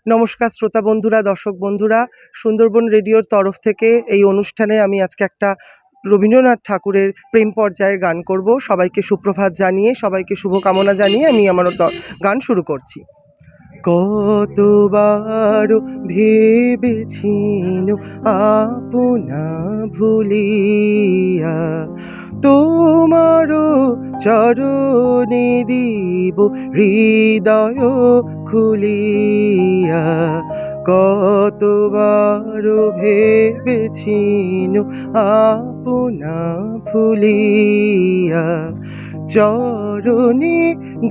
নমস্কার শ্রোতা বন্ধুরা, দর্শক বন্ধুরা, সুন্দরবন রেডিওর তরফ থেকে এই অনুষ্ঠানে আমি আজকে একটা রবীন্দ্রনাথ ঠাকুরের প্রেম পর্যায়ের গান করব। সবাইকে সুপ্রভাত জানিয়ে, সবাইকে শুভকামনা জানিয়ে আমি আমার গান শুরু করছি। কতবার ভেবেছিন আপনা ভুলিয়া, তোমার চরণে দিব হৃদয় খুলিয়া। কতবার ভেবেছিন আপনা ভুলিয়া, চরণে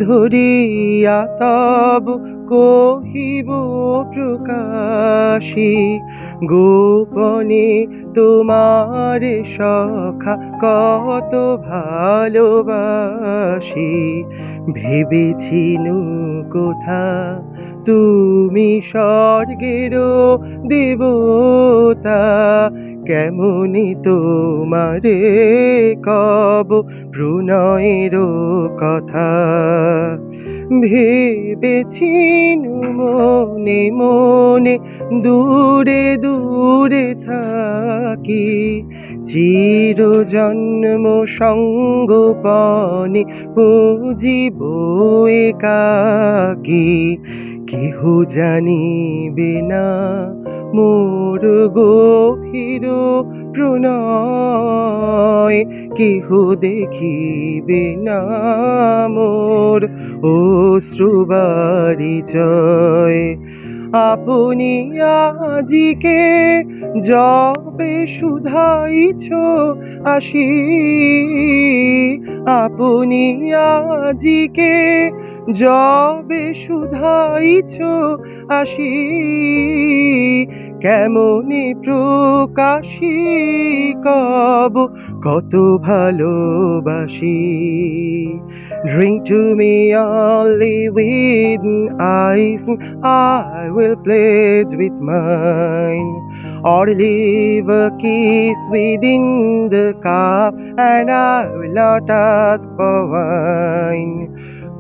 ধরিয়া তব কহিব প্রকাশী, গোপনে তোমার সখা কত ভালোবাসি। ভেবেছিনু কোথা তুমি স্বর্গের দেবতা, কেমনি তোমারে কব প্রণয়ের কথা। ভেবেছিনু মনে মনে দূরে দূরে থাকি, চির জন্ম সঙ্গোপনে বুঝিব একাকী। কেহ জানিবে না মোর গভীর প্রণয়, কেহ দেখিবে না মোর অশ্রুবারিচয়। আপনি আজিকে যবে শুধাইছ আসি, আপনি আজিকে যবে শুধাইছ আসি, কেমনে প্রকাশী কব কত ভালোবাসি। Drink to me only with eyes, I will pledge with mine, or leave a kiss within the cup, and I will not ask for wine.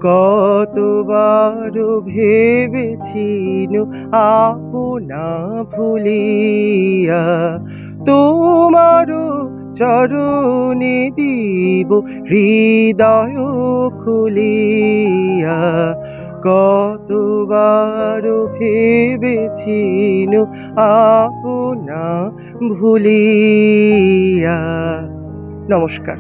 কতবার ভেবেছিনু আপনা ভুলিয়া, তোমার চরণে দিব হৃদয় খুলিয়া। কতবার ভেবেছিনু আপনা ভুলিয়া। নমস্কার।